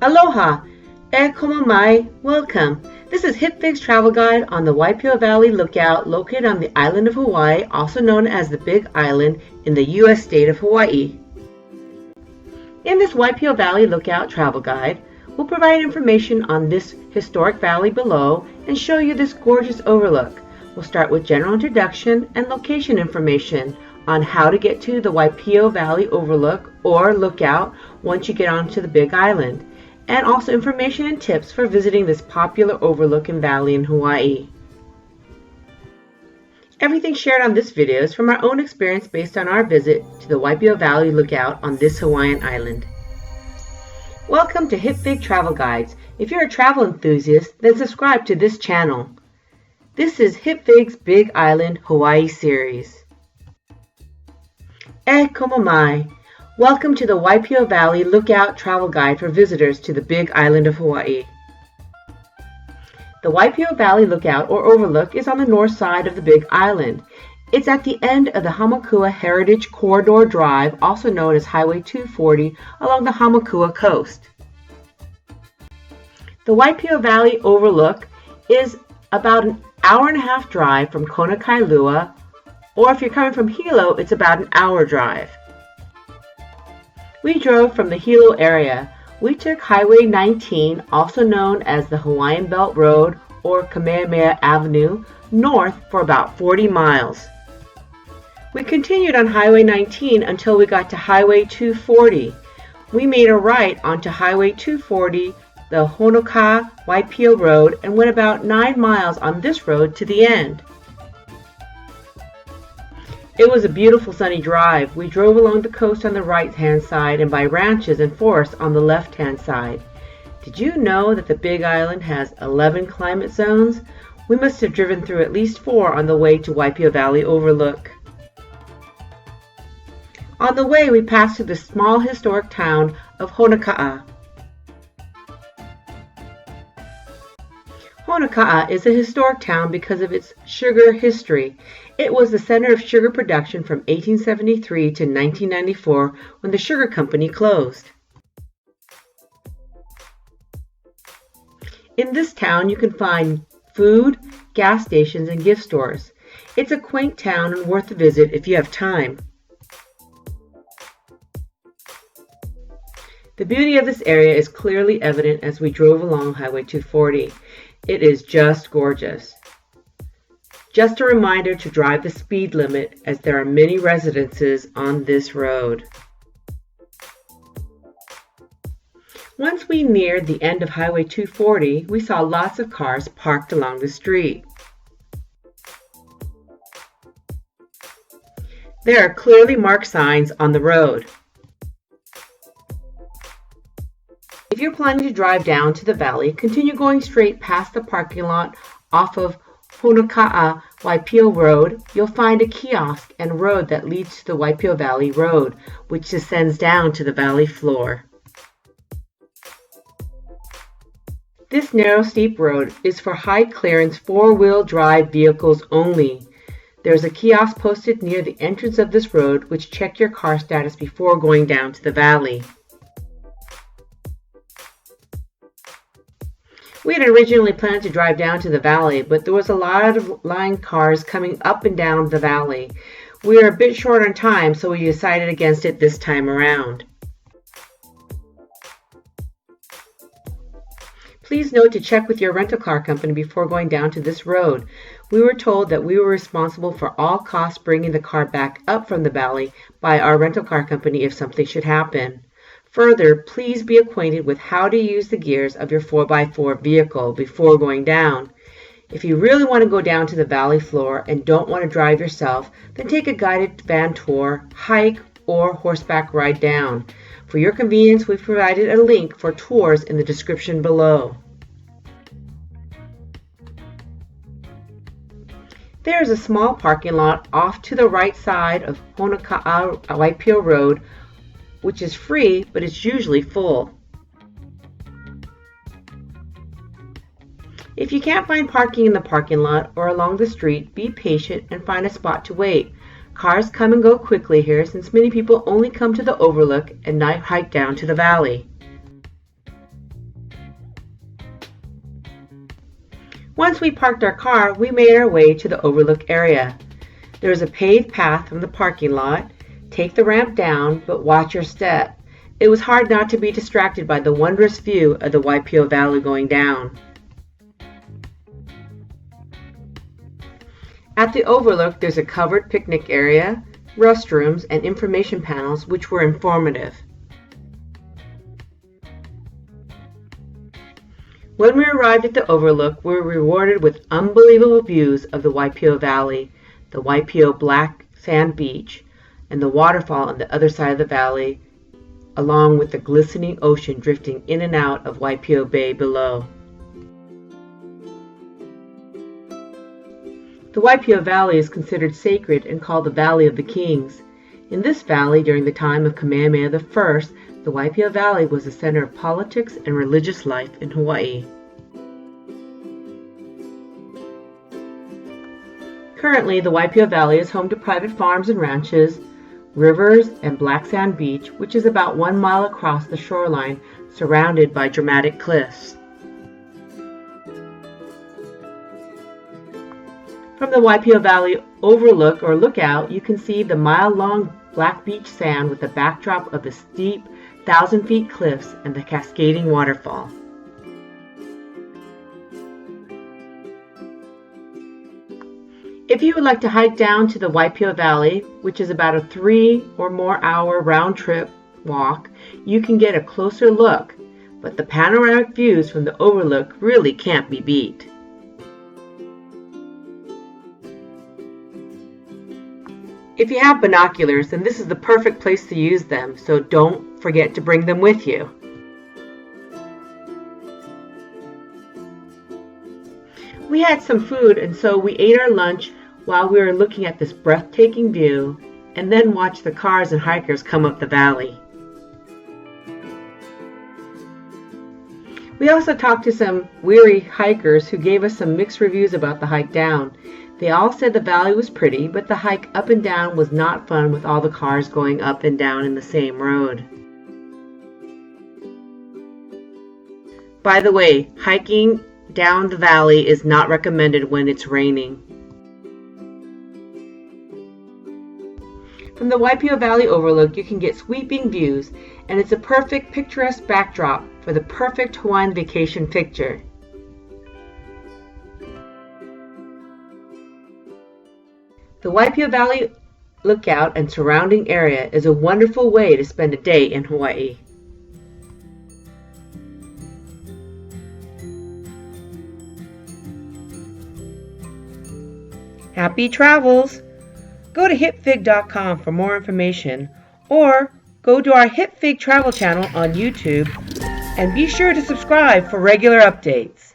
Aloha! E como mai, welcome! This is Hipfig's travel guide on the Waipio Valley Lookout located on the island of Hawaii, also known as the Big Island in the U.S. state of Hawaii. In this Waipio Valley Lookout travel guide, we'll provide information on this historic valley below and show you this gorgeous overlook. We'll start with general introduction and location information on how to get to the Waipio Valley Overlook or Lookout once you get onto the Big Island, and also information and tips for visiting this popular overlook and valley in Hawaii. Everything shared on this video is from our own experience based on our visit to the Waipio Valley Lookout on this Hawaiian island. Welcome to Hipfig Travel Guides. If you're a travel enthusiast, then subscribe to this channel. This is Hipfig's Big Island Hawaii series. E como mai. Welcome to the Waipio Valley Lookout travel guide for visitors to the Big Island of Hawaii. The Waipio Valley Lookout or Overlook is on the north side of the Big Island. It's at the end of the Hamakua Heritage Corridor Drive, also known as Highway 240, along the Hamakua Coast. The Waipio Valley Overlook is about an hour-and-a-half drive from Kona Kailua, or if you're coming from Hilo, it's about an hour drive. We drove from the Hilo area. We took Highway 19, also known as the Hawaiian Belt Road or Kamehameha Avenue, north for about 40 miles. We continued on Highway 19 until we got to Highway 240. We made a right onto Highway 240, the Honoka Waipio Road, and went about 9 miles on this road to the end. It was a beautiful sunny drive. We drove along the coast on the right-hand side and by ranches and forests on the left-hand side. Did you know that the Big Island has 11 climate zones? We must have driven through at least 4 on the way to Waipio Valley Overlook. On the way, we passed through the small historic town of Honoka'a. Honoka'a is a historic town because of its sugar history. It was the center of sugar production from 1873 to 1994 when the sugar company closed. In this town you can find food, gas stations, and gift stores. It's a quaint town and worth a visit if you have time. The beauty of this area is clearly evident as we drove along Highway 240. It is just gorgeous. Just a reminder to drive the speed limit as there are many residences on this road. Once we neared the end of Highway 240, we saw lots of cars parked along the street. There are clearly marked signs on the road. If you're planning to drive down to the valley, continue going straight past the parking lot off of Honoka'a Waipio Road. You'll find a kiosk and road that leads to the Waipio Valley Road, which descends down to the valley floor. This narrow, steep road is for high-clearance four-wheel drive vehicles only. There's a kiosk posted near the entrance of this road which check your car status before going down to the valley. We had originally planned to drive down to the valley, but there was a lot of line cars coming up and down the valley. We were a bit short on time, so we decided against it this time around. Please note to check with your rental car company before going down to this road. We were told that we were responsible for all costs bringing the car back up from the valley by our rental car company if something should happen. Further, please be acquainted with how to use the gears of your 4x4 vehicle before going down. If you really want to go down to the valley floor and don't want to drive yourself, then take a guided van tour, hike, or horseback ride down. For your convenience, we've provided a link for tours in the description below. There is a small parking lot off to the right side of Honoka'a Waipio Road, which is free, but it's usually full. If you can't find parking in the parking lot or along the street, be patient and find a spot to wait. Cars come and go quickly here since many people only come to the overlook and not hike down to the valley. Once we parked our car, we made our way to the overlook area. There is a paved path from the parking lot. Take the ramp down, but watch your step. It was hard not to be distracted by the wondrous view of the Waipio Valley going down. At the overlook, there's a covered picnic area, restrooms, and information panels which were informative. When we arrived at the overlook, we were rewarded with unbelievable views of the Waipio Valley, the Waipio black sand beach, and the waterfall on the other side of the valley, along with the glistening ocean drifting in and out of Waipio Bay below. The Waipio Valley is considered sacred and called the Valley of the Kings. In this valley, during the time of Kamehameha I, the Waipio Valley was the center of politics and religious life in Hawaii. Currently, the Waipio Valley is home to private farms and ranches, rivers, and black sand beach, which is about 1 mile across the shoreline, surrounded by dramatic cliffs. From the Waipio Valley Overlook or Lookout, you can see the mile-long black beach sand with the backdrop of the steep 1,000-feet cliffs and the cascading waterfall. If you would like to hike down to the Waipio Valley, which is about a 3 or more hour round-trip walk, you can get a closer look, but the panoramic views from the overlook really can't be beat. If you have binoculars, then this is the perfect place to use them, so don't forget to bring them with you. We had some food, and so we ate our lunch while we were looking at this breathtaking view, and then watched the cars and hikers come up the valley. We also talked to some weary hikers who gave us some mixed reviews about the hike down. They all said the valley was pretty, but the hike up and down was not fun with all the cars going up and down in the same road. By the way, hiking down the valley is not recommended when it's raining. From the Waipio Valley Overlook, you can get sweeping views, and it's a perfect picturesque backdrop for the perfect Hawaiian vacation picture. The Waipio Valley Lookout and surrounding area is a wonderful way to spend a day in Hawaii. Happy travels! Go to hipfig.com for more information, or go to our Hipfig travel channel on YouTube and be sure to subscribe for regular updates.